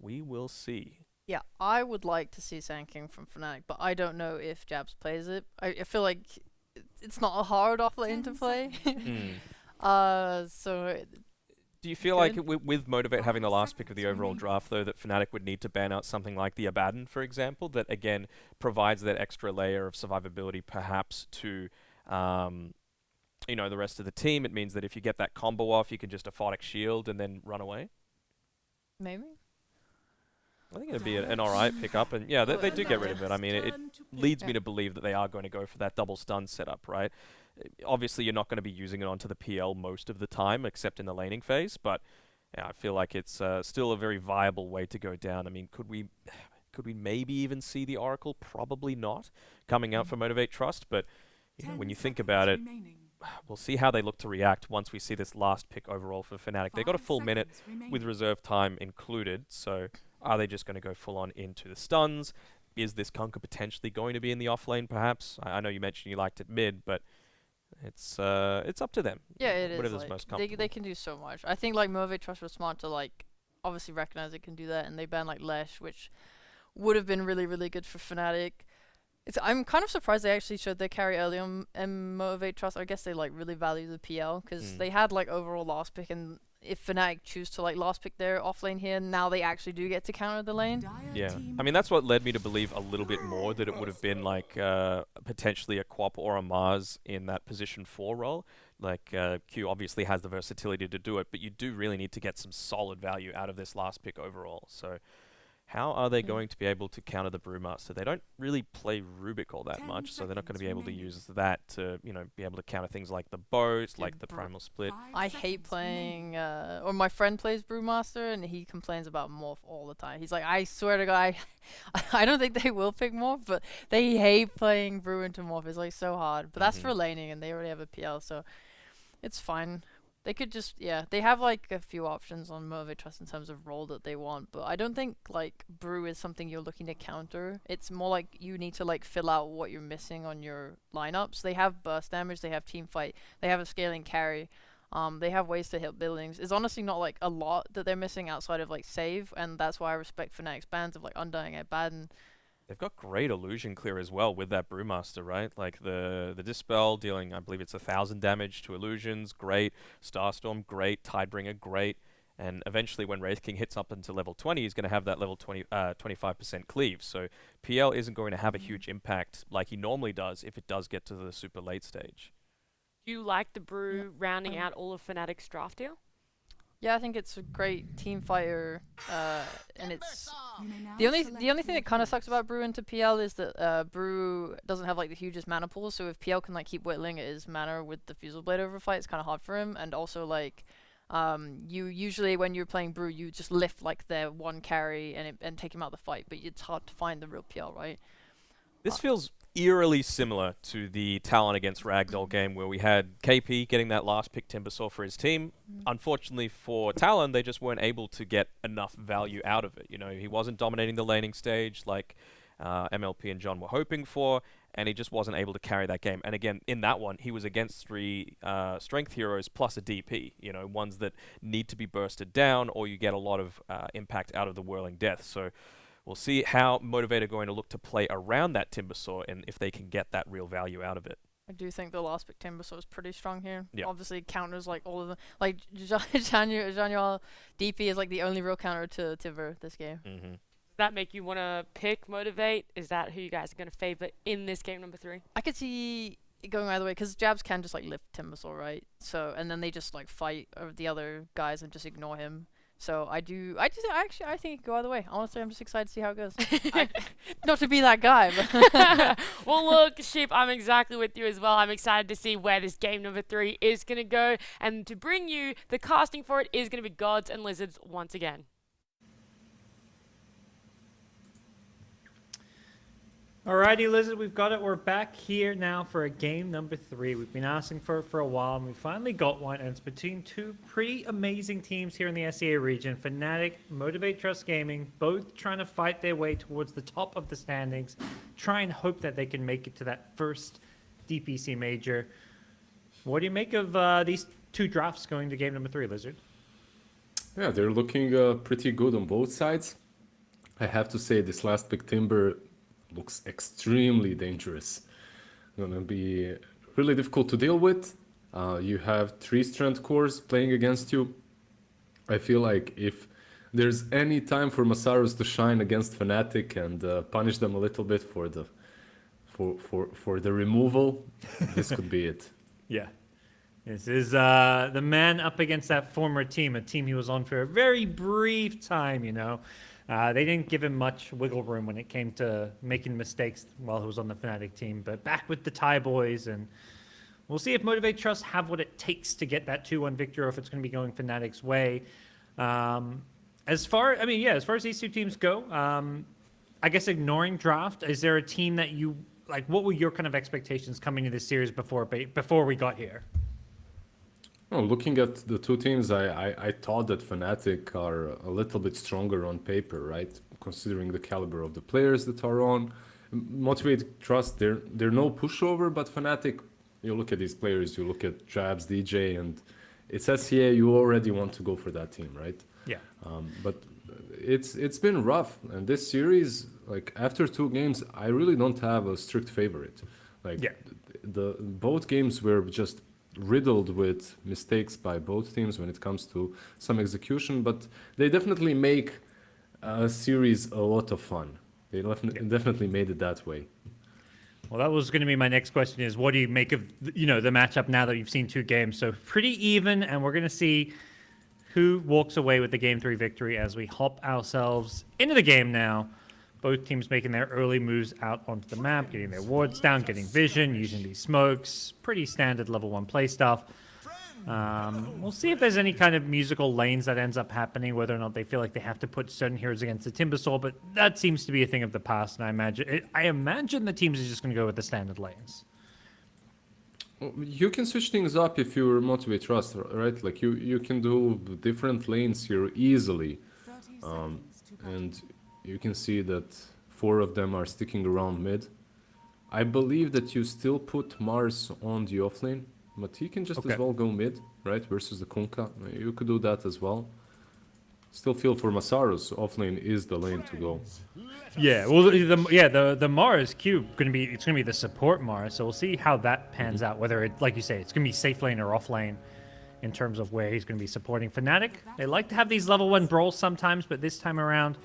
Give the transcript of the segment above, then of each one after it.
we will see. Yeah, I would like to see Sand King from Fnatic, but I don't know if Jabs plays it. I feel like it's not a hard offlane to play. Mm. So Do you feel good. like with Motivate having the last pick of the overall draft, though, that Fnatic would need to ban out something like the Abaddon, for example, that again provides that extra layer of survivability, perhaps to the rest of the team? It means that if you get that combo off, you can just aphotic shield and then run away. Maybe. I think it'd be an alright pickup, and yeah, they do get rid of it. I mean, it leads me to believe that they are going to go for that double stun setup, right? Obviously, you're not going to be using it onto the PL most of the time, except in the laning phase, but yeah, I feel like it's still a very viable way to go down. I mean, could we maybe even see the Oracle? Probably not, coming out for Motivate.Trust, but when you think about it, we'll see how they look to react once we see this last pick overall for Fnatic. They got a full minute with reserve time included, so are they just going to go full on into the stuns? Is this Kunkka potentially going to be in the off lane, perhaps? I know you mentioned you liked it mid, but it's up to them. Yeah, it is. Whatever's Like, most comfortable. they can do so much. I think like Motivate.Trust was smart to like obviously recognize it can do that, and they banned like Lesh, which would have been really really good for Fnatic. I'm kind of surprised they actually showed their carry early on Motivate.Trust. I guess they like really value the PL because they had like overall last pick, and if Fnatic choose to like last pick their off lane here, now they actually do get to counter the lane. Yeah, I mean that's what led me to believe a little bit more that it would have been like potentially a Quap or a Mars in that position 4 role. Like Q obviously has the versatility to do it, but you do really need to get some solid value out of this last pick overall. So how are they going to be able to counter the Brewmaster? They don't really play Rubik all that much, so they're not going to be able to use that to, be able to counter things like the boats, like the Primal Split. I hate playing, or my friend plays Brewmaster, and he complains about Morph all the time. He's like, I swear to God, I don't think they will pick Morph, but they hate playing Brew into Morph. It's like so hard. But that's for laning, and they already have a PL, so it's fine. They could just, they have like a few options on Motivate.Trust in terms of role that they want, but I don't think like Brew is something you're looking to counter. It's more like you need to like fill out what you're missing on your lineups. They have burst damage, they have team fight, they have a scaling carry, they have ways to hit buildings. It's honestly not like a lot that they're missing outside of like save, and that's why I respect Fnatic's bans of like Undying at Baden. They've got great illusion clear as well with that Brewmaster, right? Like the Dispel dealing, I believe it's 1,000 damage to illusions, great. Starstorm, great. Tidebringer, great. And eventually when Wraith King hits up into level 20, he's going to have that level 25% cleave. So PL isn't going to have a huge impact like he normally does if it does get to the super late stage. Do you like the Brew rounding out all of Fnatic's draft here? Yeah, I think it's a great team fighter, and it's the only thing that kind of sucks about Brew into PL is that Brew doesn't have like the hugest mana pool. So if PL can like keep whittling at his mana with the Fusel Blade overfight, it's kind of hard for him. And also like, you usually when you're playing Brew, you just lift like their one carry and take him out of the fight. But it's hard to find the real PL, right? This feels eerily similar to the Talon against Ragdoll game where we had KP getting that last pick Timbersaw for his team. Unfortunately for Talon, they just weren't able to get enough value out of it. He wasn't dominating the laning stage like MLP and John were hoping for, and he just wasn't able to carry that game. And again, in that one, he was against 3 strength heroes plus a DP, ones that need to be bursted down or you get a lot of impact out of the Whirling Death. So we'll see how Motivate are going to look to play around that Timbersaw and if they can get that real value out of it. I do think the last pick Timbersaw is pretty strong here. Yep. Obviously counters like all of them. Like Janual DP is like the only real counter to Tiver this game. Does that make you want to pick Motivate? Is that who you guys are going to favor in this game number 3? I could see it going either way because Jabs can just like lift Timbersaw, right? So and then they just like fight over the other guys and just ignore him. So I think it could go either way. Honestly, I'm just excited to see how it goes. Not to be that guy, but well, look, Sheep, I'm exactly with you as well. I'm excited to see where this game number 3 is going to go. And to bring you the casting for it is going to be GoDz and lizZards once again. Alrighty, lizZard, we've got it. We're back here now for a game number 3. We've been asking for it for a while, and we finally got one, and it's between 2 pretty amazing teams here in the SEA region. Fnatic, Motivate.Trust Gaming, both trying to fight their way towards the top of the standings, try and hope that they can make it to that first DPC major. What do you make of these 2 drafts going to game number 3, lizZard? Yeah, they're looking pretty good on both sides. I have to say this last pick Timber looks extremely dangerous. Gonna be really difficult to deal with. You have 3 strand cores playing against you. I feel like if there's any time for Masaros to shine against Fnatic and punish them a little bit for the removal, this could be it. Yeah. This is the man up against that former team, a team he was on for a very brief time, you know. They didn't give him much wiggle room when it came to making mistakes while he was on the Fnatic team. But back with the Thai boys, and we'll see if Motivate.Trust have what it takes to get that 2-1 victory, or if it's going to be going Fnatic's way. As far as these two teams go, I guess ignoring draft, is there a team that you like? What were your kind of expectations coming into this series before we got here? Oh, looking at the two teams, I thought that Fnatic are a little bit stronger on paper, right? Considering the caliber of the players that are on. Motivate.Trust, they're no pushover, but Fnatic, you look at these players, you look at Jabs, DJ, and it's SCA, you already want to go for that team, right? Yeah. But it's been rough, and this series, like after 2 games, I really don't have a strict favorite. Like Yeah. the both games were just riddled with mistakes by both teams when it comes to some execution, but they definitely make a series a lot of fun. They definitely made it that way. Well, that was going to be my next question: is what do you make of the matchup now that you've seen 2 games? So pretty even, and we're going to see who walks away with the Game 3 victory as we hop ourselves into the game now. Both teams making their early moves out onto the map, getting their wards down, getting vision, using these smokes. Pretty standard level 1 play stuff. We'll see if there's any kind of musical lanes that ends up happening, whether or not they feel like they have to put certain heroes against the Timbersaw, but that seems to be a thing of the past, and I imagine the teams are just going to go with the standard lanes. You can switch things up if you're Motivate.Trust, right? Like you can do different lanes here easily. And you can see that 4 of them are sticking around mid. I believe that you still put Mars on the offlane, but he can just as well go mid, right? Versus the Kunkka. You could do that as well. Still feel for Masaros, offlane is the lane to go. Yeah, well, the Mars cube it's gonna be the support Mars, so we'll see how that pans out. Whether it, like you say, it's gonna be safe lane or off lane, in terms of where he's gonna be supporting Fnatic. They like to have these level 1 brawls sometimes, but this time around,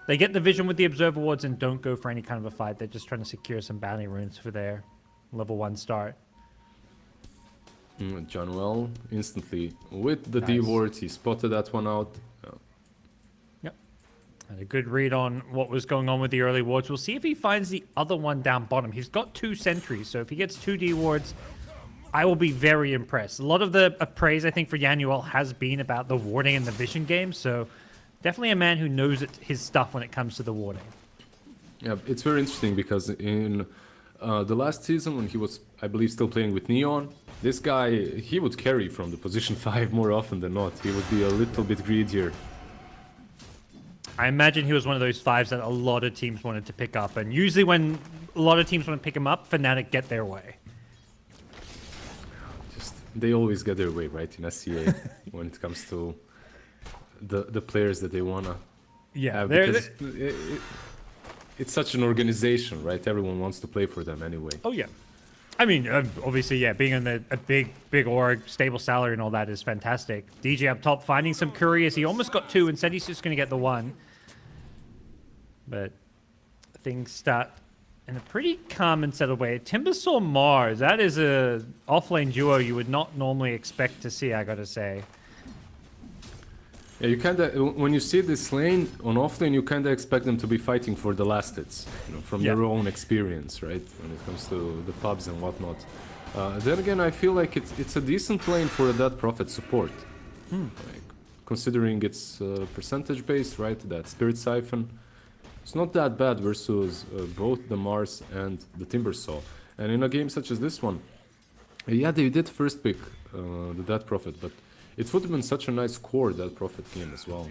they get the vision with the observer wards and don't go for any kind of a fight. They're just trying to secure some bounty runes for their level 1 start. Januel instantly with the Nice. D ward, he spotted that one out. And a good read on what was going on with the early wards. We'll see if he finds the other one down bottom. He's got 2 sentries, so if he gets 2 D wards, I will be very impressed. A lot of the praise, I think, for Januel has been about the warding and the vision game, so definitely a man who knows his stuff when it comes to the warding. Yeah, it's very interesting because in the last season when he was, I believe, still playing with Neon, this guy, he would carry from the position 5 more often than not. He would be a little bit greedier. I imagine he was one of those 5s that a lot of teams wanted to pick up, and usually when a lot of teams want to pick him up, Fnatic get their way. They always get their way, right, in SCA when it comes to the players that they wanna have, because it's such an organization, right? Everyone wants to play for them anyway. Oh yeah, I mean, obviously, yeah, being in a big org, stable salary and all that is fantastic. DJ up top finding some couriers. He almost got 2 and said he's just going to get the 1. But things start in a pretty calm and settled way. Timbersaw Mars, that is a offlane duo you would not normally expect to see, I gotta say. Yeah, you kinda, when you see this lane on offlane, you kinda expect them to be fighting for the last hits, from your own experience, right? When it comes to the pubs and whatnot. Then again, I feel like it's a decent lane for a Dead Prophet support. Like, considering it's percentage based, right? That Spirit Siphon. It's not that bad versus both the Mars and the Timbersaw. And in a game such as this one, yeah, they did first pick the Dead Prophet, but it would have been such a nice core Dead Prophet game as well.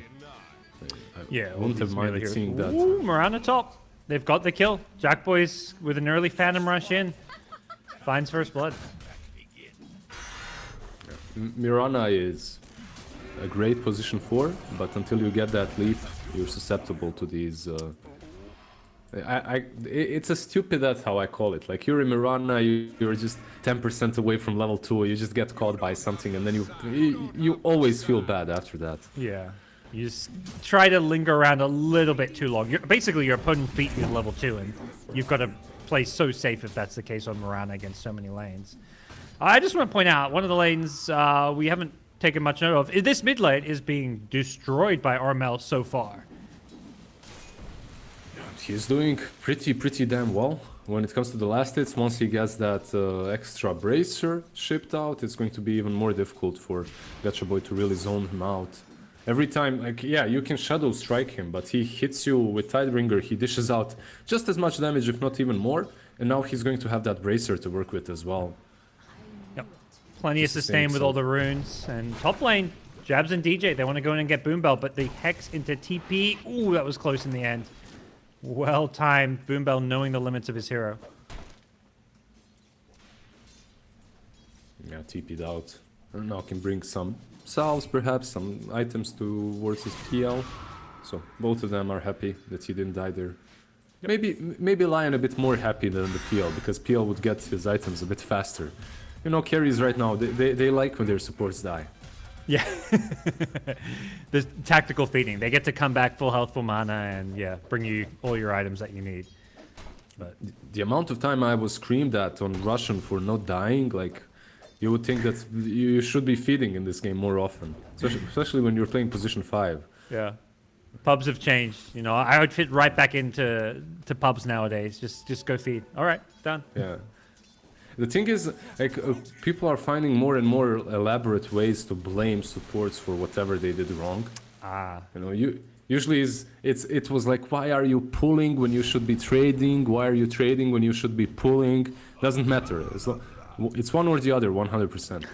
I wouldn't have minded seeing that. Ooh, Mirana top. They've got the kill. Jack Boys with an early Phantom rush in. Finds first blood. Mirana is a great position for, but until you get that leap, you're susceptible to these. It's a stupid, that's how I call it. Like you're in Mirana, you're just 10% away from level 2, you just get caught by something, and then you always feel bad after that. Yeah. You just try to linger around a little bit too long. Basically, your opponent beat you at level 2, and you've got to play so safe if that's the case on Mirana against so many lanes. I just want to point out, one of the lanes we haven't taken much note of, this mid lane is being destroyed by Armel so far. He's doing pretty damn well. When it comes to the last hits, once he gets that extra bracer shipped out, it's going to be even more difficult for Gacha to really zone him out. Every time, like, yeah, you can shadow strike him, but he hits you with Tidebringer, he dishes out just as much damage, if not even more, and now he's going to have that bracer to work with as well. Yep. Plenty of sustain with all the runes. And top lane, Jabs and DJ, they want to go in and get Boom Bell, but the Hex into TP, ooh, that was close in the end. Well timed, Boom Bell knowing the limits of his hero. Yeah, TP'd out. And now can bring some salves, perhaps, some items towards his PL. So both of them are happy that he didn't die there. Yep. Maybe Lion a bit more happy than the PL, because PL would get his items a bit faster. You know, carries right now, they like when their supports die. Yeah. The tactical feeding. They get to come back full health, full mana, and yeah, bring you all your items that you need. But the amount of time I was screamed at on Russian for not dying, like, you would think that you should be feeding in this game more often, especially when you're playing position 5. Yeah, pubs have changed. You know, I would fit right back into pubs nowadays. Just go feed. All right, done. Yeah. The thing is, like, people are finding more and more elaborate ways to blame supports for whatever they did wrong. You know, usually it was like, why are you pulling when you should be trading? Why are you trading when you should be pulling? Doesn't matter. It's one or the other, 100%.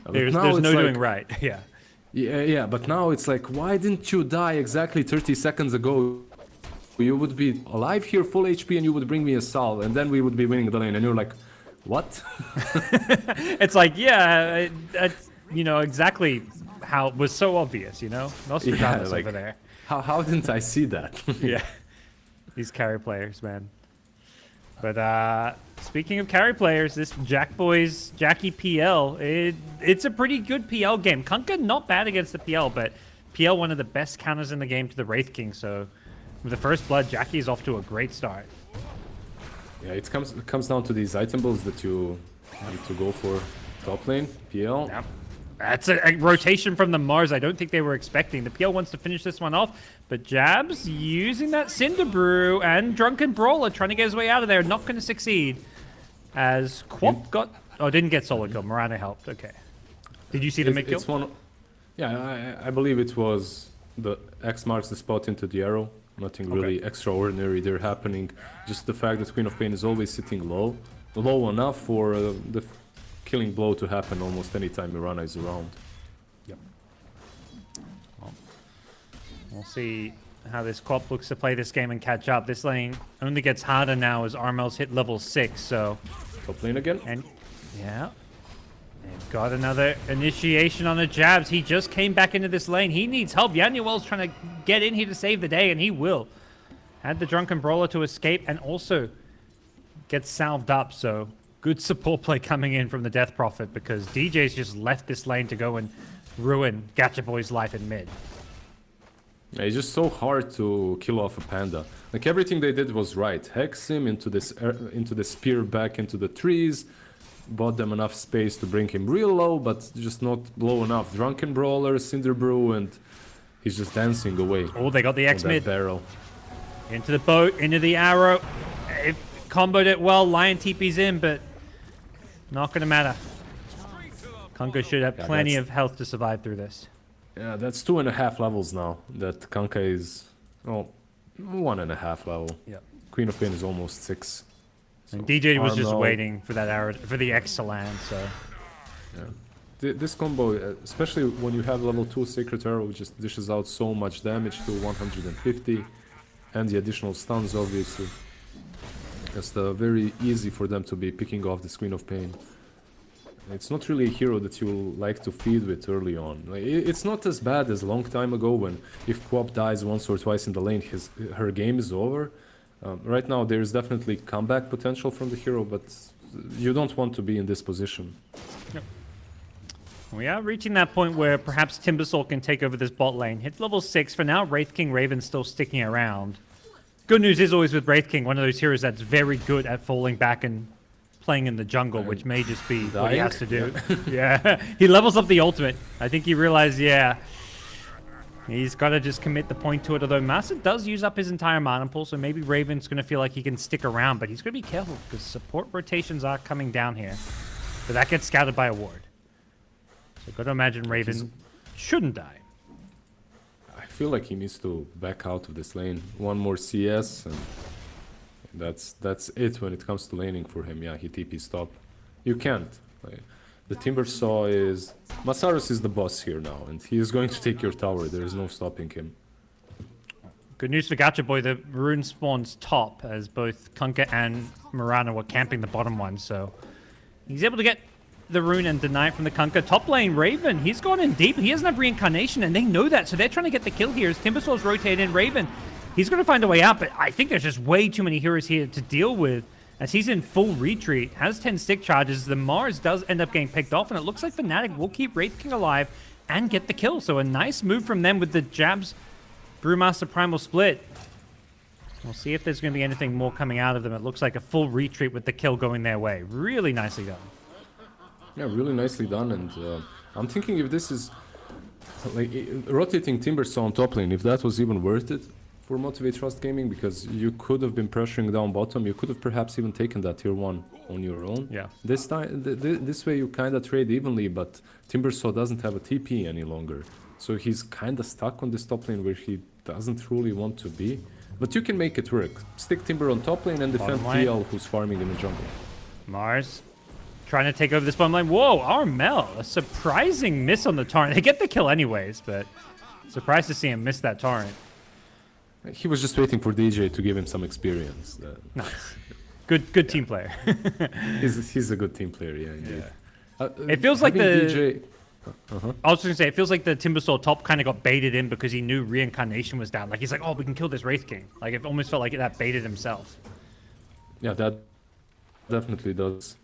There's no doing right. Yeah. Yeah, but now it's like, why didn't you die exactly 30 seconds ago? You would be alive here, full HP, and you would bring me a salve, and then we would be winning the lane. And you're like, what? It's like, yeah, that's, you know, exactly how it was so obvious, you know? Nostradamus like, over there. How didn't I see that? Yeah. These carry players, man. But speaking of carry players, this Jackie PL, it's a pretty good PL game. Kunkka not bad against the PL, but PL one of the best counters in the game to the Wraith King. So with the first blood, Jackie is off to a great start. Yeah, it comes down to these item builds that you need to go for. Top lane, PL. Yep. That's a rotation from the Mars I don't think they were expecting. The PL wants to finish this one off, but Jabs using that Cinder Brew and Drunken Brawler trying to get his way out of there. Not going to succeed as Quap didn't get solo kill. Mirana helped. Okay. Did you see the mid kill? Yeah, I believe it was the X marks the spot into the arrow. Nothing really extraordinary there happening. Just the fact that Queen of Pain is always sitting low enough for the killing blow to happen almost anytime Mirana is around. Yep. Well, we'll see how this Quap looks to play this game and catch up. This lane only gets harder now as Armel's hit level 6, so... Top lane again? And yeah. They've got another initiation on the Jabs. He just came back into this lane. He needs help. Yanuel's trying to get in here to save the day, and he will. Had the Drunken Brawler to escape and also get salved up, so... Good support play coming in from the Death Prophet because DJ's just left this lane to go and ruin Gacha Boy's life in mid. Yeah, it's just so hard to kill off a Panda. Like, everything they did was right. Hex him into the spear back into the trees, bought them enough space to bring him real low, but just not low enough. Drunken Brawler, Cinder Brew, and he's just dancing away. Oh, they got the X mid. Barrel. Into the boat, into the arrow. It comboed it well. Lion TP's in, but not going to matter. Kunkka should have plenty of health to survive through this. Yeah, that's 2.5 levels now. That Kunkka is, 1.5 level. Yeah. Queen of Pain is almost 6. So and DJ was just waiting for that arrow, for the X to land, so... Yeah. This combo, especially when you have level 2 Sacred Arrow, just dishes out so much damage to 150. And the additional stuns, obviously. It's very easy for them to be picking off this Queen of Pain. It's not really a hero that you like to feed with early on. Like, it's not as bad as a long time ago when if Quap dies once or twice in the lane, her game is over. Right now there is definitely comeback potential from the hero, but you don't want to be in this position. Yep. We are reaching that point where perhaps Timbersaw can take over this bot lane. Hit level 6 for now. Wraith King Raven's still sticking around. Good news is always with Wraith King, one of those heroes that's very good at falling back and playing in the jungle, which may just be what he has to do. Yeah, he levels up the ultimate. I think he realized, yeah, he's got to just commit the point to it. Although Massa does use up his entire mana pool, so maybe Raven's going to feel like he can stick around, but he's going to be careful because support rotations are coming down here. But that gets scouted by a ward. So got to imagine Raven shouldn't die. I feel like he needs to back out of this lane. One more CS, and that's it when it comes to laning for him. Yeah, he TP stop. You can't. Like, the Timbersaw is... Masaros is the boss here now, and he is going to take your tower. There is no stopping him. Good news for Gacha Boy, the rune spawns top, as both Kunkka and Mirana were camping the bottom one, so he's able to get the rune and deny it from the Kunkka. Top lane, Raven, he's gone in deep. He doesn't have reincarnation, and they know that, so they're trying to get the kill here as Timbersaw's rotated in. Raven, he's going to find a way out, but I think there's just way too many heroes here to deal with, as he's in full retreat, has 10 stick charges. The Mars does end up getting picked off, and it looks like Fnatic will keep Wraith King alive and get the kill. So a nice move from them with the jabs. Brewmaster Primal split. We'll see if there's going to be anything more coming out of them. It looks like a full retreat with the kill going their way. Really nicely done. Yeah, really nicely done, and I'm thinking if this is like rotating Timbersaw on top lane, if that was even worth it for Motivate.Trust Gaming, because you could have been pressuring down bottom. You could have perhaps even taken that tier 1 on your own. Yeah. This time, this way you kind of trade evenly, but Timbersaw doesn't have a TP any longer, so he's kind of stuck on this top lane where he doesn't really want to be. But you can make it work. Stick Timber on top lane and defend TL, who's farming in the jungle. Mars trying to take over this bottom lane. Whoa, Armel, a surprising miss on the torrent. They get the kill anyways, but surprised to see him miss that torrent. He was just waiting for DJ to give him some experience. Nice. Good team player. he's a good team player, yeah, indeed. Yeah. It feels like the... DJ... I was going to say, it feels like the Timbersaw top kind of got baited in because he knew reincarnation was down. Like, he's like, oh, we can kill this Wraith King. Like, it almost felt like that baited himself. Yeah, that definitely does.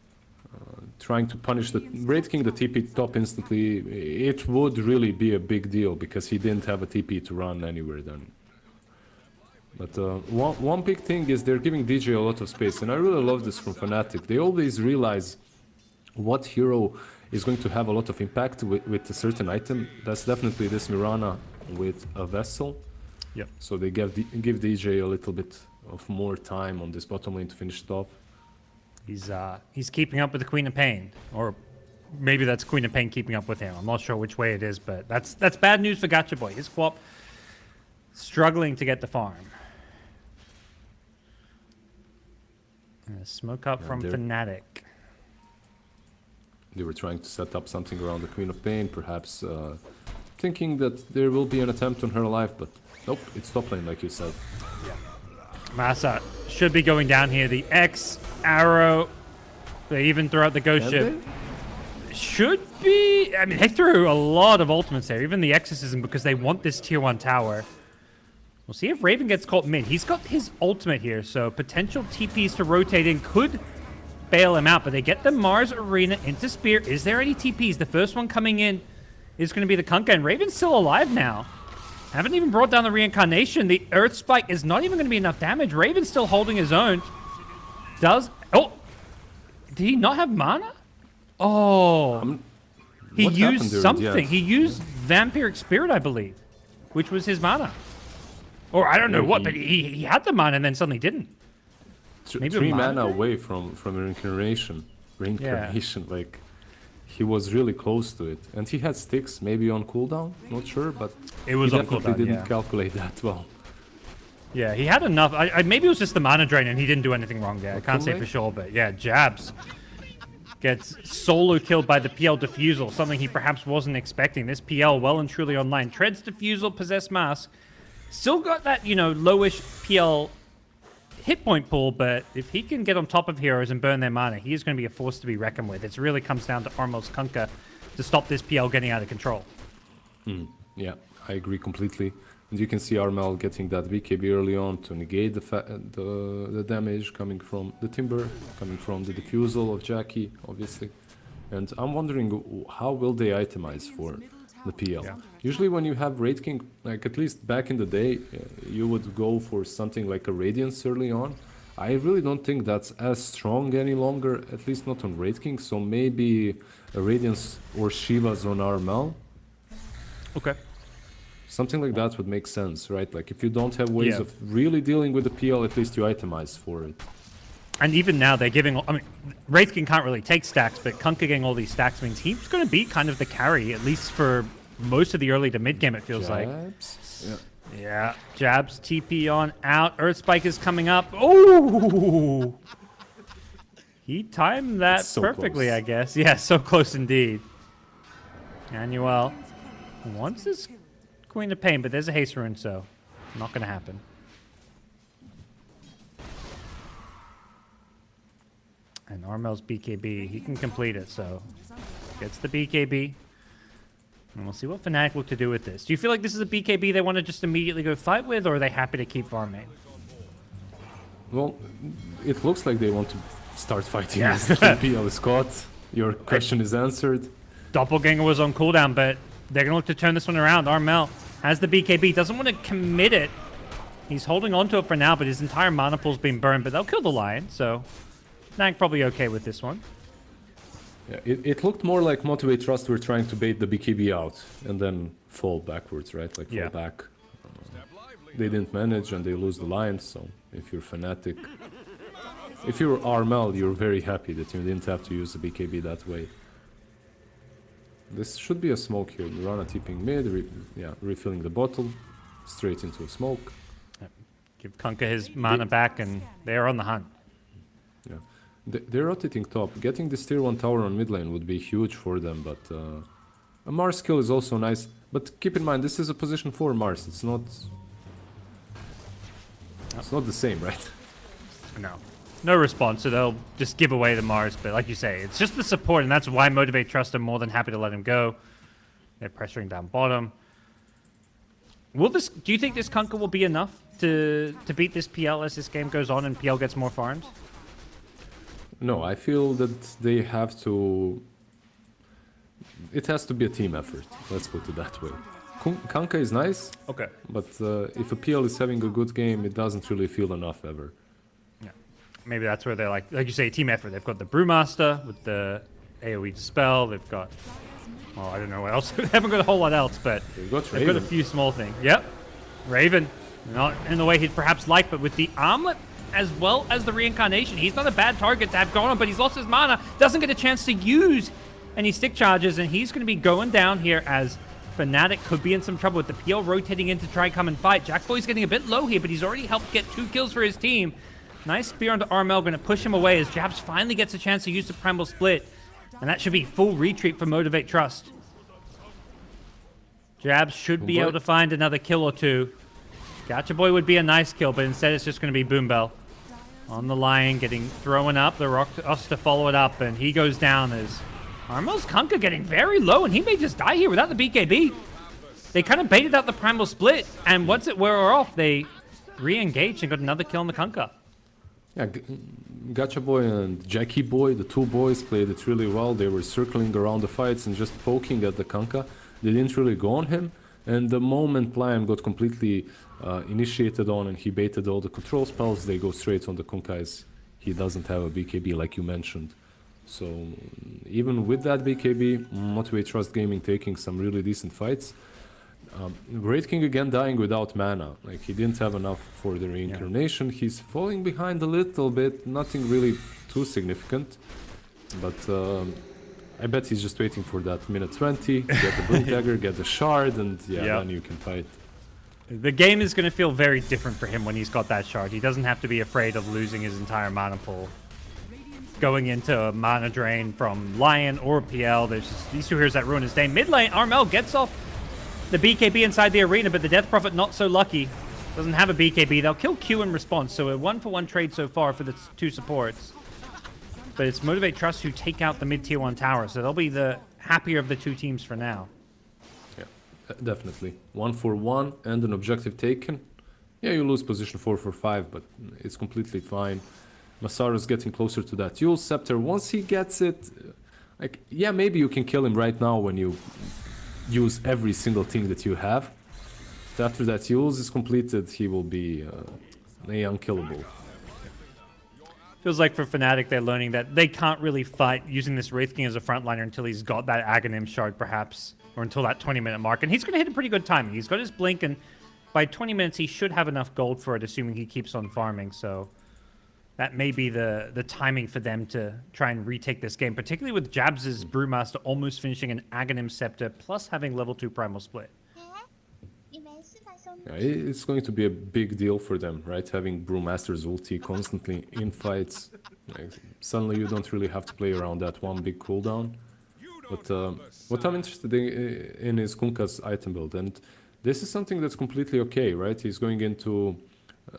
Trying to punish the Wraith King, the TP top instantly, it would really be a big deal because he didn't have a TP to run anywhere then. But one big thing is they're giving DJ a lot of space, and I really love this from Fnatic. They always realize what hero is going to have a lot of impact with a certain item. That's definitely this Mirana with a Vessel. Yep. So they give DJ a little bit of more time on this bottom lane to finish it off. He's keeping up with the Queen of Pain, or maybe that's Queen of Pain keeping up with him. I'm not sure which way it is, but that's bad news for Gacha Boy. His Quap struggling to get the farm. Smoke up from Fnatic. They were trying to set up something around the Queen of Pain, perhaps thinking that there will be an attempt on her life, but nope, it's top lane like you said. Yeah. Massa should be going down here. The X, arrow, they even throw out the ghost ship. Should be, I mean, they threw a lot of ultimates there, even the exorcism, because they want this tier 1 tower. We'll see if Raven gets caught mid. He's got his ultimate here, so potential TPs to rotate in could bail him out, but they get the Mars Arena into Spear. Is there any TPs? The first one coming in is going to be the Kunkka, and Raven's still alive now. Haven't even brought down the reincarnation. The Earth Spike is not even going to be enough damage. Raven's still holding his own. Oh, did he not have mana? Oh, he used something. He used Vampiric Spirit, I believe, which was his mana. Or I don't know what, but he had the mana and then suddenly didn't. Maybe 3 mana away from reincarnation. Reincarnation, yeah. Like, he was really close to it. And he had sticks, maybe on cooldown, not sure, but it was he on cooldown, didn't calculate that well. Yeah, he had enough. Maybe it was just the mana drain and he didn't do anything wrong there. I can't say for sure, but yeah, jabs. Gets solo killed by the PL Diffusal, something he perhaps wasn't expecting. This PL well and truly online. Treads Diffusal, Possess Mask. Still got that, you know, lowish PL hit point pool, but if he can get on top of heroes and burn their mana, he is going to be a force to be reckoned with. It really comes down to Armel's Kunkka to stop this PL getting out of control. Yeah, I agree completely. And you can see Armel getting that BKB early on to negate the damage coming from the Timber, coming from the Diffusal of Jackie, obviously. And I'm wondering how will they itemize for the PL. Yeah. Usually when you have Raid King, like at least back in the day, you would go for something like a Radiance early on. I really don't think that's as strong any longer, at least not on Raid King, so maybe a Radiance or Shiva's on Armel. Okay. Something like that would make sense, right? Like if you don't have ways of really dealing with the PL, at least you itemize for it. And even now they're giving, I mean, Wraith King can't really take stacks, but Kunkka getting all these stacks means he's going to be kind of the carry, at least for most of the early to mid game, it feels like. Yeah. Yeah, Jabs, TP on, out, Earth Spike is coming up. Oh! He timed that So perfectly, close. I guess. Yeah, so close indeed. Annuel wants his Queen of Pain, but there's a haste rune, so not going to happen. And Armel's BKB, he can complete it, so gets the BKB. And we'll see what Fnatic look to do with this. Do you feel like this is a BKB they want to just immediately go fight with, or are they happy to keep farming? Well, it looks like they want to start fighting Yeah. with PL Scott. Your question is answered. Doppelganger was on cooldown, but they're going to look to turn this one around. Armel has the BKB, doesn't want to commit it. He's holding on to it for now, but his entire mana pool's been burned, but they'll kill the Lion, so Fnatic probably okay with this one. Yeah, it looked more like Motivate.Trust were trying to bait the BKB out and then fall backwards, right? Like fall back. They didn't manage and they lose the Lion, so if you're Fnatic... If you're Armel, you're very happy that you didn't have to use the BKB that way. This should be a smoke here. Mirana tipping mid, refilling the bottle, straight into a smoke. Give Kunkka his mana back, and they are on the hunt. Yeah, they're rotating top. Getting this tier 1 tower on mid lane would be huge for them, but a Mars kill is also nice. But keep in mind, this is a position for Mars. It's not the same, right? No. No response, so they'll just give away the Mars. But like you say, it's just the support, and that's why Motivate.Trust are more than happy to let him go. They're pressuring down bottom. Do you think this Kunkka will be enough to beat this PL as this game goes on and PL gets more farms? No, I feel that they have to... It has to be a team effort, let's put it that way. Kunkka is nice, Okay. but if a PL is having a good game, it doesn't really feel enough ever. Maybe that's where they're like you say, team effort. They've got the Brewmaster with the AoE Dispel. They've got, well, I don't know what else. They haven't got a whole lot else, but They've got they've got a few small things. Yep. Raven, not in the way he'd perhaps like, but with the Armlet as well as the Reincarnation, he's not a bad target to have gone on, but he's lost his mana, doesn't get a chance to use any stick charges, and he's going to be going down here as Fnatic could be in some trouble with the PL rotating in to try and come and fight. Jackboy's getting a bit low here, but he's already helped get 2 kills for his team. Nice spear onto Armel, going to push him away as Jabs finally gets a chance to use the Primal Split. And that should be full retreat for Motivate.Trust. Jabs should be able to find another kill or two. Gacha Boy would be a nice kill, but instead it's just going to be Boom Bell. On the Lion, getting thrown up. The Rock us to follow it up, and he goes down as Armel's Kunkka getting very low, and he may just die here without the BKB. They kind of baited out the Primal Split, and once it wore off, they re-engaged and got another kill on the Kunkka. Yeah, Gacha Boy and Jackie Boy, the 2 boys, played it really well. They were circling around the fights and just poking at the Kunkka. They didn't really go on him. And the moment Lion got completely initiated on and he baited all the control spells, they go straight on the Kunkka as he doesn't have a BKB like you mentioned. So even with that BKB, Motivate.Trust Gaming taking some really decent fights. Great King again dying without mana. Like he didn't have enough for the reincarnation. He's falling behind a little bit, nothing really too significant. But I bet he's just waiting for that minute 20, get the Blink Dagger, get the shard, and then you can fight. The game is going to feel very different for him when he's got that shard. He doesn't have to be afraid of losing his entire mana pool. Going into a mana drain from Lion or PL, there's just these 2 heroes that ruin his day. Mid lane, Armel gets off the BKB inside the arena, but the Death Prophet not so lucky. Doesn't have a BKB. They'll kill Q in response, so a 1-for-1 trade so far for the two supports. But it's Motivate.Trust who take out the mid-tier 1 tower, so they'll be the happier of the two teams for now. Yeah, definitely. 1-for-1 and an objective taken. Yeah, you lose position 4-for-5, but it's completely fine. Masaru's getting closer to that Yule Scepter. Once he gets it, like, yeah, maybe you can kill him right now when you use every single thing that you have. But after that Yule's is completed, he will be unkillable. Feels like for Fnatic, they're learning that they can't really fight using this Wraith King as a frontliner until he's got that Aghanim shard, perhaps, or until that 20-minute mark. And he's going to hit a pretty good timing. He's got his blink, and by 20 minutes, he should have enough gold for it, assuming he keeps on farming. So that may be the timing for them to try and retake this game, particularly with Jabs' Brewmaster almost finishing an Aghanim Scepter, plus having level 2 Primal Split. Yeah, it's going to be a big deal for them, right? Having Brewmaster's ulti constantly in fights. Like, suddenly you don't really have to play around that one big cooldown. But what I'm interested in is Kunkka's item build, and this is something that's completely okay, right? He's going into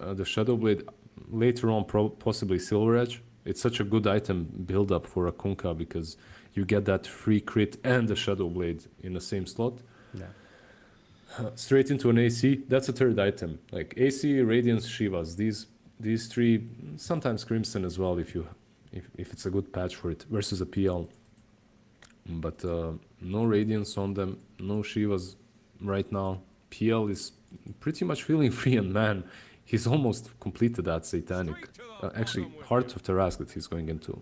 the Shadow Blade, later on possibly Silver Edge. It's such a good item build up for a Kunkka because you get that free crit and the Shadow Blade in the same slot. Yeah. Straight into an AC, that's a third item. Like AC, Radiance, Shivas, these three, sometimes Crimson as well if it's a good patch for it, versus a PL. But no Radiance on them, no Shivas right now. PL is pretty much feeling free, and man, he's almost completed that Satanic. Actually, Heart of Tarask that he's going into.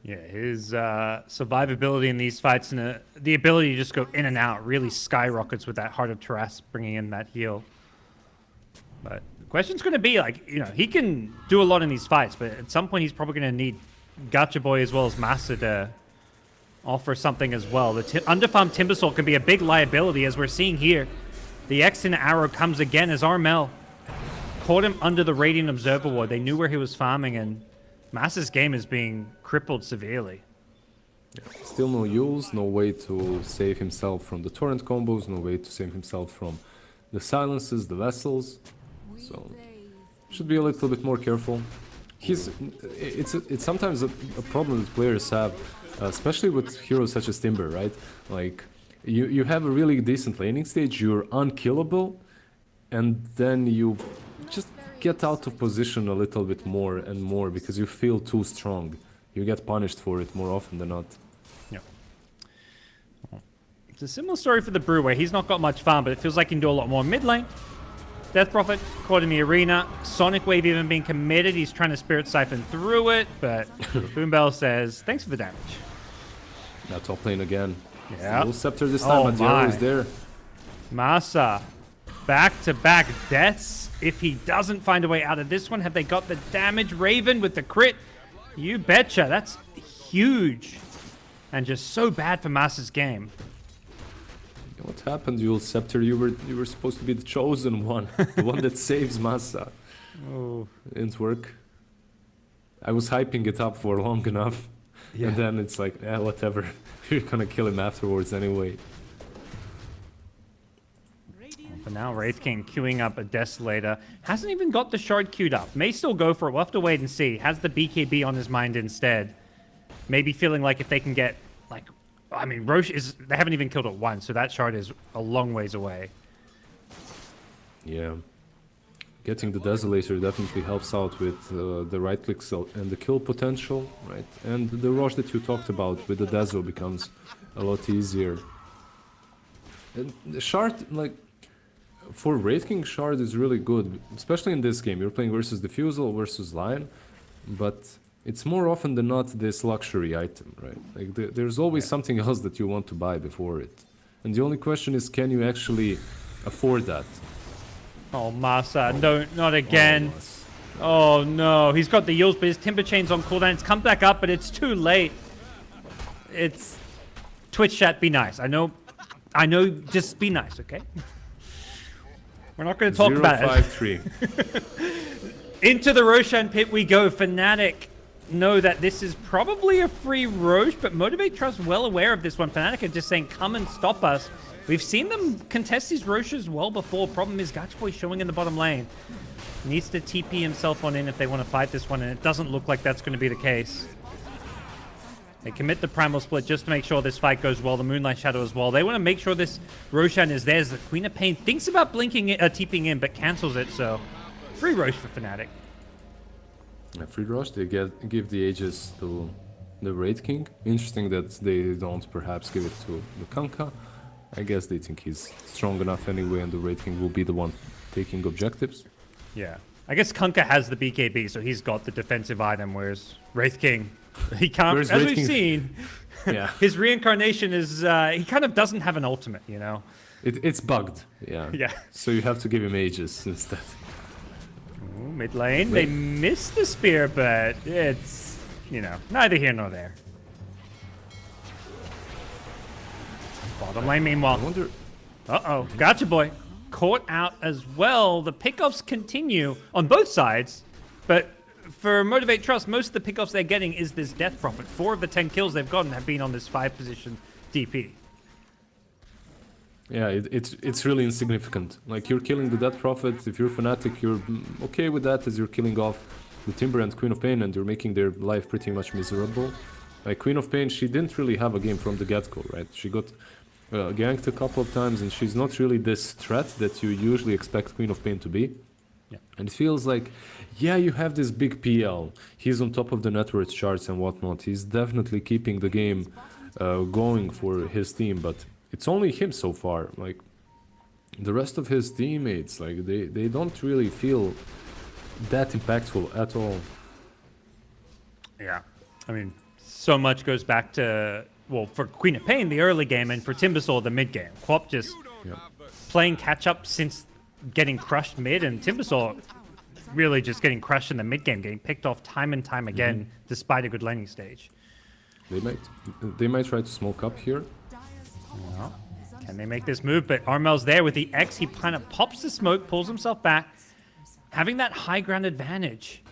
Yeah, his survivability in these fights and the ability to just go in and out really skyrockets with that Heart of Tarask bringing in that heal. But the question's going to be, like, you know, he can do a lot in these fights, but at some point he's probably going to need Gacha Boy as well as Master to offer something as well. The underfarmed Timbersaw can be a big liability, as we're seeing here. The X in arrow comes again as Armel caught him under the Radiant Observer Ward. They knew where he was farming, and Master's game is being crippled severely. Yeah. Still no Yules, no way to save himself from the torrent combos, no way to save himself from the silences, the vessels. So should be a little bit more careful. It's sometimes a problem that players have, especially with heroes such as Timber, right? Like you have a really decent laning stage, you're unkillable, and then you just get out of position a little bit more and more because you feel too strong. You get punished for it more often than not. Yeah. Well, it's a similar story for the Brew, where he's not got much farm, but it feels like he can do a lot more mid lane. Death Prophet caught in the arena. Sonic Wave even being committed. He's trying to Spirit Siphon through it, but Boombell says, thanks for the damage. Now top lane again. Yeah. Little Scepter this time, but the arrow is there. Masa, back-to-back deaths. If he doesn't find a way out of this one, have they got the damage? Raven with the crit. You betcha. That's huge. And just so bad for Masa's game. What happened, Yule Scepter? You were supposed to be the chosen one. The one that saves Masa. Oh. It didn't work. I was hyping it up for long enough. Yeah. And then it's like, yeah, whatever. You're gonna kill him afterwards anyway. For now, Wraith King queuing up a Desolator. Hasn't even got the shard queued up. May still go for it. We'll have to wait and see. Has the BKB on his mind instead. Maybe feeling like if they can get, like, I mean, Roche is, they haven't even killed it once, so that shard is a long ways away. Yeah. Getting the Desolator definitely helps out with the right click and the kill potential, right? And the rush that you talked about with the Deso becomes a lot easier. And the shard, like, for Wraith King, shard is really good, especially in this game. You're playing versus Diffusal versus Lion, but it's more often than not this luxury item, right? Like there's always something else that you want to buy before it. And the only question is, can you actually afford that? Oh, Masa, no, not again. Oh, no. He's got the Yules, but his Timber Chain's on cooldown. It's come back up, but it's too late. It's... Twitch chat, be nice. I know, just be nice, okay? We're not going to talk about it. Into the Roshan pit we go. Fnatic know that this is probably a free Roche, but Motivate.Trust well aware of this one. Fnatic are just saying, come and stop us. We've seen them contest these Roshas well before. Problem is, Gachboy showing in the bottom lane. Needs to TP himself on in if they want to fight this one, and it doesn't look like that's going to be the case. They commit the Primal Split just to make sure this fight goes well, the Moonlight Shadow as well. They want to make sure this Roshan is theirs. The Queen of Pain thinks about blinking it, TPing in, but cancels it, so free Rosh for Fnatic. Yeah, free Rosh, they give the Aegis to the Wraith King. Interesting that they don't perhaps give it to the Kanka. I guess they think he's strong enough anyway, and the Wraith King will be the one taking objectives. Yeah. I guess Kunkka has the BKB, so he's got the defensive item, whereas Wraith King, he can't, Whereas as Wraith we've King- seen, Yeah, his reincarnation is, he kind of doesn't have an ultimate, you know? it's bugged. Yeah. Yeah. So you have to give him Aegis instead. Ooh, mid lane, they miss the spear, but it's, you know, neither here nor there. Bottom lane, I meanwhile. wonder. Uh-oh, gotcha boy. Caught out as well. The pickoffs continue on both sides, but for Motivate.Trust, most of the pickoffs they're getting is this Death Prophet. 4 of the 10 kills they've gotten have been on this 5-position DP. Yeah, it's really insignificant. Like, you're killing the Death Prophet. If you're Fnatic, you're okay with that, as you're killing off the Timber and Queen of Pain, and you're making their life pretty much miserable. Like, Queen of Pain, she didn't really have a game from the get-go, right? She got ganked a couple of times, and she's not really this threat that you usually expect Queen of Pain to be. Yeah. And it feels like, yeah, you have this big PL. He's on top of the net worth charts and whatnot. He's definitely keeping the game going for his team, but it's only him so far. Like, the rest of his teammates, like, they don't really feel that impactful at all. Yeah. I mean, so much goes back to, well, for Queen of Pain, the early game, and for Timbersaw, the mid game. Quap just playing catch-up since getting crushed mid, and Timbersaw really just getting crushed in the mid game, getting picked off time and time again, despite a good laning stage. They might try to smoke up here. Well, can they make this move? But Armel's there with the X. He kind of pops the smoke, pulls himself back, having that high ground advantage.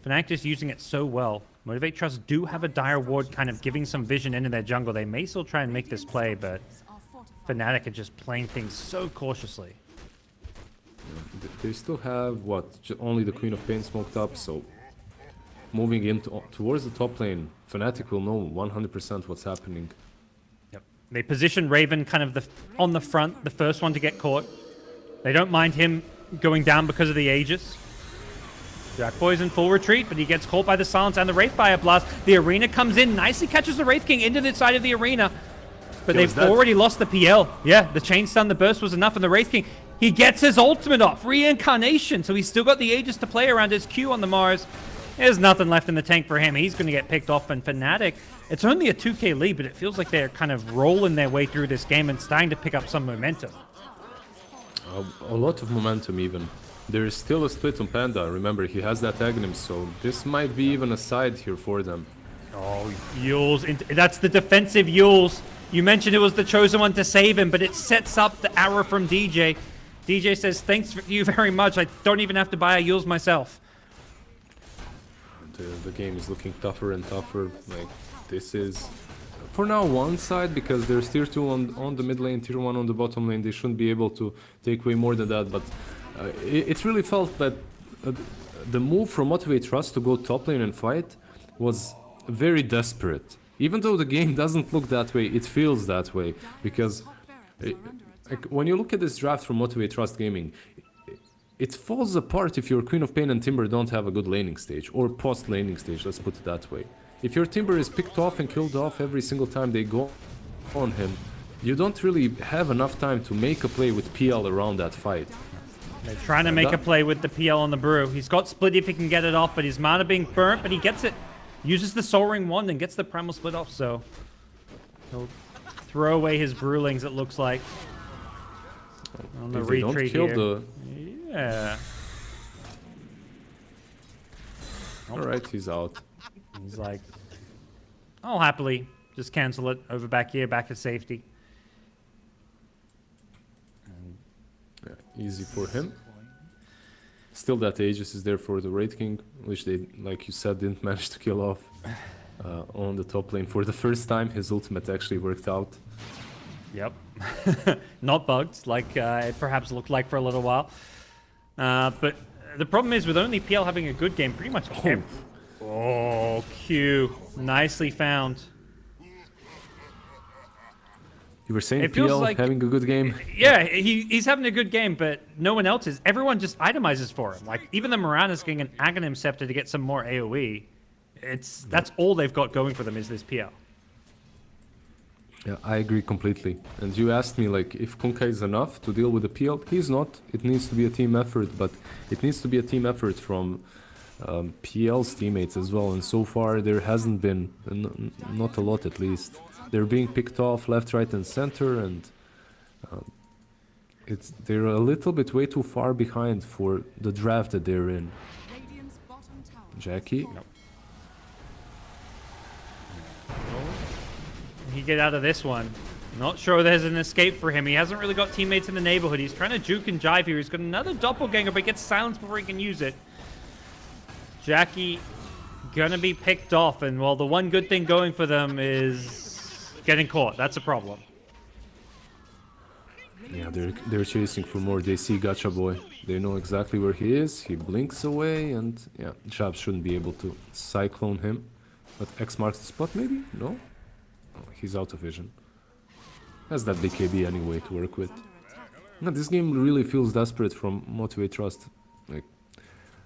Fnatic just using it so well. Motivate.Trust do have a dire ward kind of giving some vision into their jungle. They may still try and make this play, but Fnatic are just playing things so cautiously. They still have, what, only the Queen of Pain smoked up, so moving in towards the top lane, Fnatic will know 100% what's happening. Yep. They position Raven kind of on the front, the first one to get caught. They don't mind him going down because of the Aegis. Jackboy's in full retreat, but he gets caught by the Silence and the Wraith Fire Blast. The Arena comes in, nicely catches the Wraith King into the side of the Arena. But they've already lost the PL. Yeah, the Chain Stun, the Burst was enough, and the Wraith King, he gets his ultimate off. Reincarnation, so he's still got the Aegis to play around his Q on the Mars. There's nothing left in the tank for him. He's going to get picked off, and Fnatic, it's only a 2k lead, but it feels like they're kind of rolling their way through this game and starting to pick up some momentum. A lot of momentum even. There is still a split on Panda. Remember, he has that Aghanim, so this might be even a side here for them. Oh, Yules. That's the defensive Yules. You mentioned it was the chosen one to save him, but it sets up the arrow from DJ. DJ says, thanks for you very much. I don't even have to buy a Yules myself. The game is looking tougher and tougher. Like, this is, for now, one side, because there's tier 2 on the mid lane, tier 1 on the bottom lane. They shouldn't be able to take way more than that, but it really felt that the move from Motivate.Trust to go top lane and fight was very desperate. Even though the game doesn't look that way, it feels that way, because like, when you look at this draft from Motivate.Trust Gaming, it falls apart if your Queen of Pain and Timber don't have a good laning stage, or post-laning stage, let's put it that way. If your Timber is picked off and killed off every single time they go on him, you don't really have enough time to make a play with PL around that fight. They're trying to make a play with the PL on the Brew. He's got Split if he can get it off, but his mana being burnt, but he gets it. Uses the Soul Ring Wand and gets the Primal Split off, so he'll throw away his Brewlings, it looks like. On the If they don't retreat kill here. Yeah. Alright, he's out. He's like, I'll happily just cancel it over back here, back to safety. Yeah, easy for him. Still, that Aegis is there for the Wraith King, which they, like you said, didn't manage to kill off on the top lane for the first time. His ultimate actually worked out. Yep. Not bugged, like it perhaps looked like for a little while. But the problem is with only PL having a good game, pretty much. Oh, Q. Nicely found. You were saying It feels PL like- having a good game? Yeah, he's having a good game, but no one else is. Everyone just itemizes for him. Like, even the Morana's getting an Aghanim Scepter to get some more AoE. That's all they've got going for them is this PL. Yeah, I agree completely. And you asked me like if Kunkka is enough to deal with the PL. He's not. It needs to be a team effort, but it needs to be a team effort from PL's teammates as well. And so far there hasn't been, not a lot at least. They're being picked off left, right, and center, and they're a little bit way too far behind for the draft that they're in. Jackie. Nope. He get out of this one. Not sure there's an escape for him. He hasn't really got teammates in the neighborhood. He's trying to juke and jive here. He's got another doppelganger, but gets silenced before he can use it. Jackie gonna be picked off, and well, the one good thing going for them is getting caught. That's a problem. Yeah, they're chasing for more. They see Gacha Boy. They know exactly where he is. He blinks away, and yeah, Jab shouldn't be able to cyclone him. But X marks the spot, maybe? No? Oh, he's out of vision. Has that BKB anyway to work with. No, this game really feels desperate from Motivate.Trust. Like,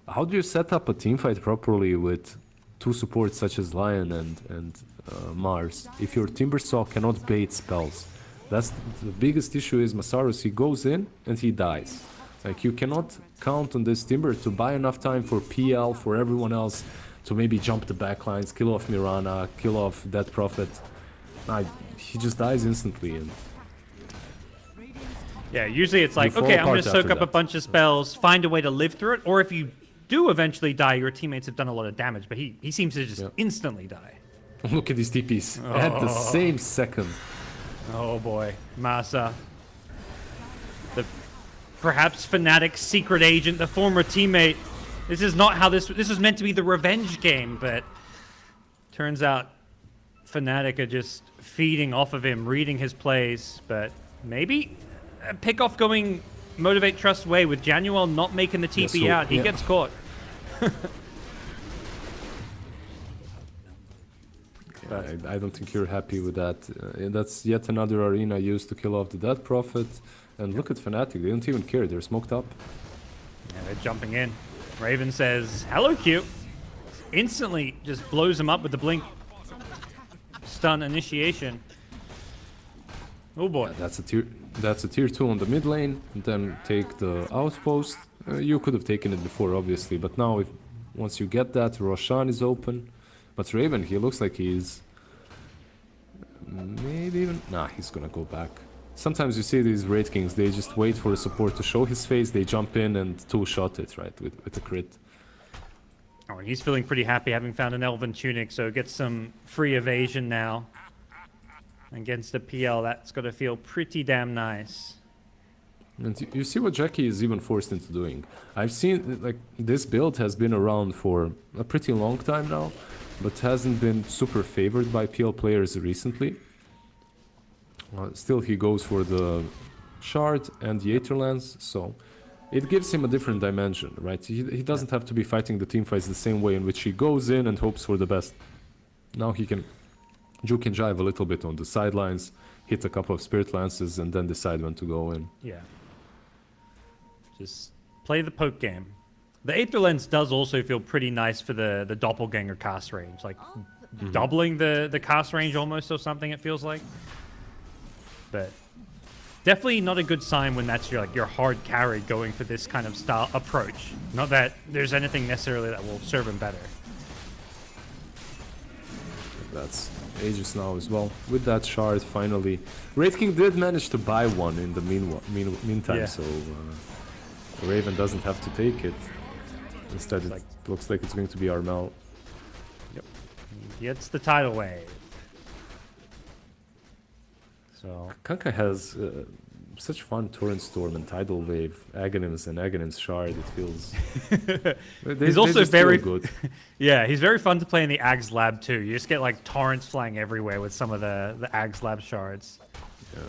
how do you set up a teamfight properly with two supports such as Lion and Mars if your Timbersaw cannot bait spells? That's the biggest issue is Masarus, he goes in and he dies. Like, you cannot count on this Timber to buy enough time for PL, for everyone else to maybe jump the backlines, kill off Mirana, kill off Dead Prophet. He just dies instantly. And yeah, usually it's like, fall okay, I'm going apart to soak after up a that. bunch of spells, find a way to live through it, or if you do eventually die, your teammates have done a lot of damage, but he seems to just instantly die. look at these TPs at the same second. Oh boy, Masa. Perhaps Fnatic's secret agent, the former teammate. This is not how this is meant to be the revenge game, but turns out Fnatic are just feeding off of him, reading his plays, but maybe a pick-off going Motivate.Trust way with Januel not making the TP out. He gets caught. I don't think you're happy with that. That's yet another arena used to kill off the Dead Prophet. And look at Fnatic, they don't even care, they're smoked up. Yeah, they're jumping in. Raven says, hello, Q. Instantly just blows him up with the blink stun initiation. Oh boy. That's a tier 2 on the mid lane, and then take the outpost. You could have taken it before, obviously, but now once you get that, Roshan is open. But Raven, he looks like he's maybe even... Nah, he's gonna go back. Sometimes you see these Raid Kings, they just wait for a support to show his face, they jump in and two-shot it, right, with a crit. Oh, and he's feeling pretty happy having found an Elven Tunic, so gets some free evasion now. Against the PL, that's got to feel pretty damn nice. And you see what Jackie is even forced into doing. I've seen, like, this build has been around for a pretty long time now, but hasn't been super favored by PL players recently. Still, he goes for the Shard and the Aether Lance, so it gives him a different dimension, right? He doesn't have to be fighting the teamfights the same way in which he goes in and hopes for the best. Now he can juke and jive a little bit on the sidelines, hit a couple of Spirit Lances, and then decide when to go in. Yeah. Just play the poke game. The Aether Lens does also feel pretty nice for the Doppelganger cast range. Like, doubling the cast range almost or something, it feels like. But definitely not a good sign when that's your hard carry going for this kind of style approach. Not that there's anything necessarily that will serve him better. That's Aegis now as well. With that shard, finally. Raid King did manage to buy one in the meantime, so Raven doesn't have to take it. Instead, it looks like it's going to be Armel. Yep. He gets the tidal wave. So Kunkka has such fun Torrent Storm and Tidal Wave, Aghanims and Aghanim's Shard. It feels... he's also very good. Yeah, he's very fun to play in the Ags Lab too. You just get like torrents flying everywhere with some of the Ags Lab shards. Yeah.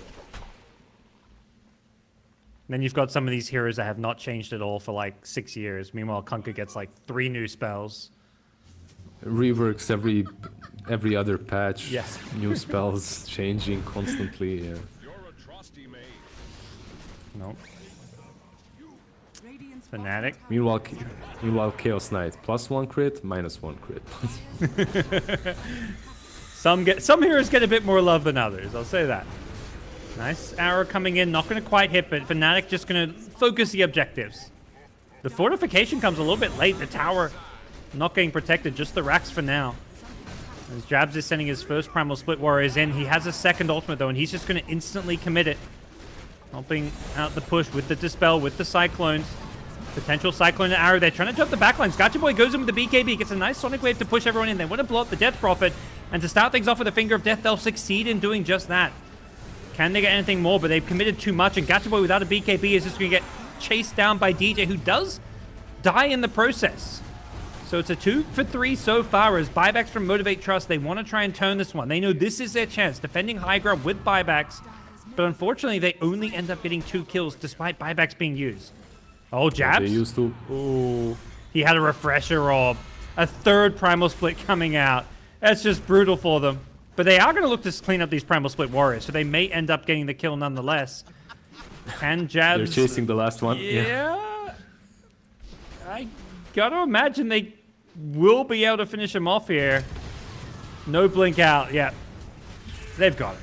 then you've got some of these heroes that have not changed at all for like 6 years. Meanwhile, Kunkka gets like 3 new spells. Reworks every other patch. Yes. New spells changing constantly. Yeah. Nope. Fnatic. Meanwhile, Chaos Knight +1 crit, -1 crit. Some heroes get a bit more love than others. I'll say that. Nice arrow coming in, not going to quite hit, but Fnatic just going to focus the objectives. The fortification comes a little bit late. The tower not getting protected, just the racks for now. As Jabs is sending his first Primal Split Warriors in. He has a second ultimate though, and he's just going to instantly commit it. Helping out the push with the Dispel, with the Cyclones. Potential Cyclone and arrow. They're trying to jump the backlines. Gotcha Boy goes in with the BKB, gets a nice Sonic Wave to push everyone in. They want to blow up the Death Prophet, and to start things off with a Finger of Death, they'll succeed in doing just that. Can they get anything more? But they've committed too much, and Gotcha Boy without a BKB is just going to get chased down by DJ, who does die in the process. So it's a 2 for 3 so far as buybacks from Motivate.Trust. They want to try and turn this one. They know this is their chance, defending high ground with buybacks. But unfortunately, they only end up getting 2 kills despite buybacks being used. Oh, Jabs? They used to. Ooh. He had a Refresher Orb. A third Primal Split coming out. That's just brutal for them. But they are going to look to clean up these Primal Split Warriors, so they may end up getting the kill nonetheless. And Jabs... They're chasing the last one. Yeah. I gotta imagine they will be able to finish him off here. No blink out. Yeah. They've got it.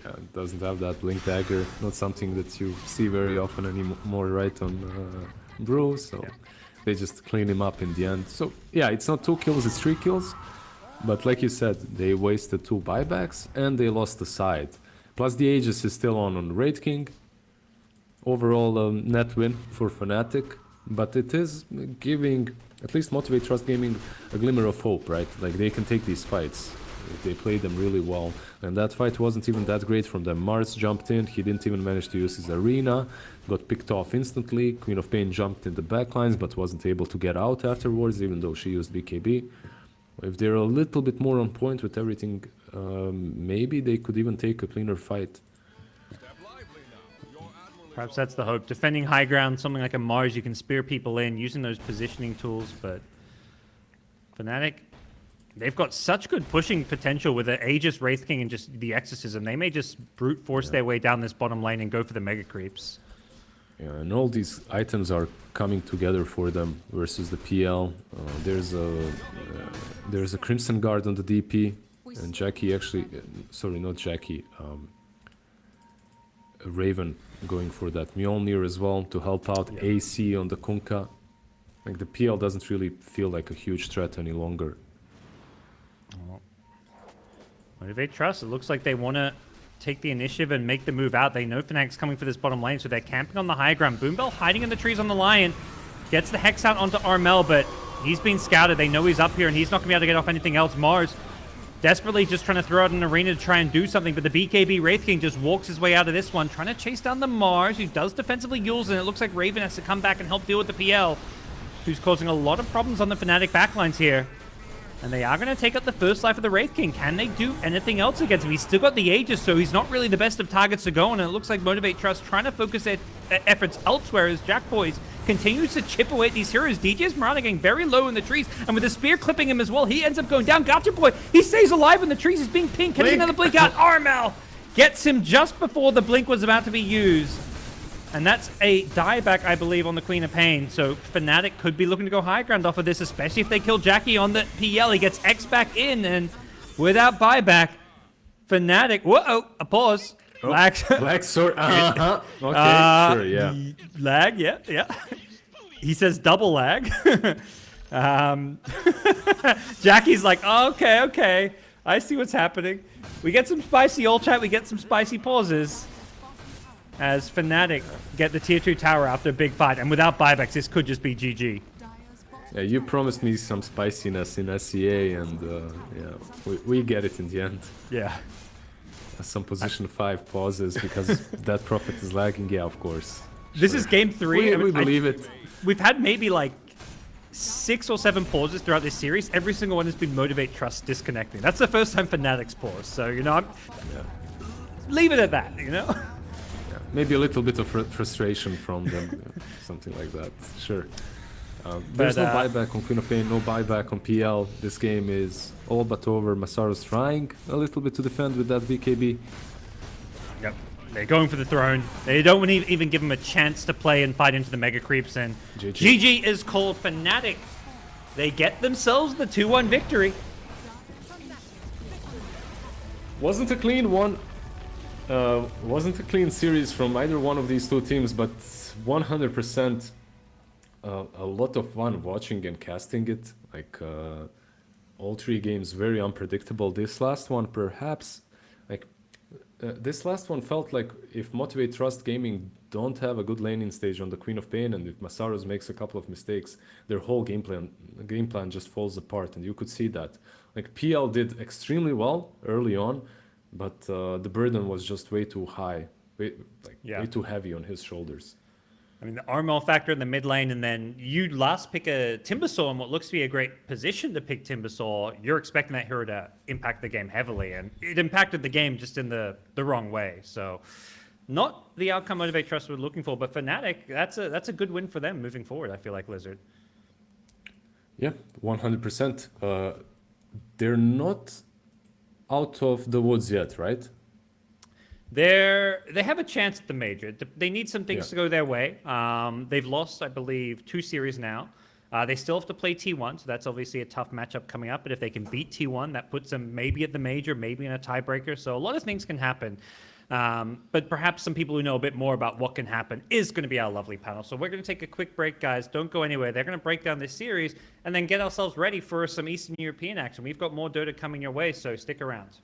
It doesn't have that blink dagger. Not something that you see very often anymore, right, on Brew. So they just clean him up in the end. So yeah, it's not 2 kills, it's 3 kills. But like you said, they wasted 2 buybacks and they lost the side. Plus the Aegis is still on Raid King. Overall net win for Fnatic. But it is giving, at least Motivate.Trust Gaming, a glimmer of hope, right? Like they can take these fights if they play them really well. And that fight wasn't even that great from them. Mars jumped in, he didn't even manage to use his arena, got picked off instantly. Queen of Pain jumped in the backlines but wasn't able to get out afterwards, even though she used BKB. If they're a little bit more on point with everything, maybe they could even take a cleaner fight. Perhaps that's the hope. Defending high ground, something like a Mars, you can spear people in using those positioning tools, but Fnatic, they've got such good pushing potential with the Aegis, Wraith King, and just the Exorcism. They may just brute force their way down this bottom lane and go for the Mega Creeps. Yeah, and all these items are coming together for them versus the PL. There's a Crimson Guard on the DP, and Jackie actually, sorry, not Jackie, Raven going for that Mjolnir as well to help out AC on the Kunkka. Like the PL doesn't really feel like a huge threat any longer. Motivate.Trust, it looks like they want to take the initiative and make the move out. They know Fnatic's coming for this bottom lane, so they're camping on the high ground. Boombell hiding in the trees on the Lion. Gets the Hex out onto Armel, but he's been scouted. They know he's up here, and he's not going to be able to get off anything else. Mars desperately just trying to throw out an arena to try and do something, but the BKB Wraith King just walks his way out of this one, trying to chase down the Mars, who does defensively Yules, and it looks like Raven has to come back and help deal with the PL, who's causing a lot of problems on the Fnatic backlines here. And they are going to take up the first life of the Wraith King. Can they do anything else against him? He's still got the Aegis, so he's not really the best of targets to go on, and it looks like Motivate.Trust trying to focus their efforts elsewhere as Jack Boys continues to chip away at these heroes. DJ's Mirana getting very low in the trees, and with the spear clipping him as well, he ends up going down. Gotcha Boy, he stays alive in the trees. He's being pinged. Can he get another blink out? Armel gets him just before the blink was about to be used. And that's a dieback, I believe, on the Queen of Pain. So Fnatic could be looking to go high ground off of this, especially if they kill Jackie on the PL. He gets X back in, and without buyback, Fnatic... Whoa, a pause. Oh, lag. Black sword. Okay, sure, yeah. Lag, yeah. He says double lag. Jackie's like, oh, okay. I see what's happening. We get some spicy ult chat. We get some spicy pauses. As Fnatic get the tier 2 tower after a big fight. And without buybacks, this could just be GG. Yeah, you promised me some spiciness in SEA, and yeah, we get it in the end. Yeah. Some position 5 pauses because that Prophet is lagging. Yeah, of course. This is game 3. We believe it. We've had maybe like 6 or 7 pauses throughout this series. Every single one has been Motivate.Trust disconnecting. That's the first time Fnatic's paused. So, you know, leave it at that, you know? maybe a little bit of frustration from them, something like that. Sure. There's no buyback on Queen of Pain, no buyback on PL. This game is all but over. Masaru's trying a little bit to defend with that BKB. Yep. They're going for the throne. They don't want to even give him a chance to play and fight into the mega creeps. And GG is called. Fnatic. They get themselves the 2-1 victory. Wasn't a clean one. Wasn't a clean series from either one of these two teams, but 100% a lot of fun watching and casting it. Like all three games very unpredictable. This last one perhaps like this last one felt like if Motivate.Trust Gaming don't have a good laning stage on the Queen of Pain, and if Masaros makes a couple of mistakes, their whole game plan just falls apart, and you could see that. Like PL did extremely well early on, but the burden was just way too high, way too heavy on his shoulders. I mean, the Armor factor in the mid lane, and then you last pick a Timbersaw in what looks to be a great position to pick Timbersaw. You're expecting that hero to impact the game heavily, and it impacted the game just in the wrong way. So not the outcome Motivate.Trust were looking for, but Fnatic, that's a good win for them moving forward, I feel like, lizZard. Yeah, 100%. They're not out of the woods yet, right? They have a chance at the major. They need some things to go their way. They've lost, I believe, 2 series now. They still have to play T1, so that's obviously a tough matchup coming up. But if they can beat T1, that puts them maybe at the major, maybe in a tiebreaker. So a lot of things can happen. But perhaps some people who know a bit more about what can happen is going to be our lovely panel. So we're going to take a quick break, guys. Don't go anywhere. They're going to break down this series and then get ourselves ready for some Eastern European action. We've got more Dota coming your way, so stick around.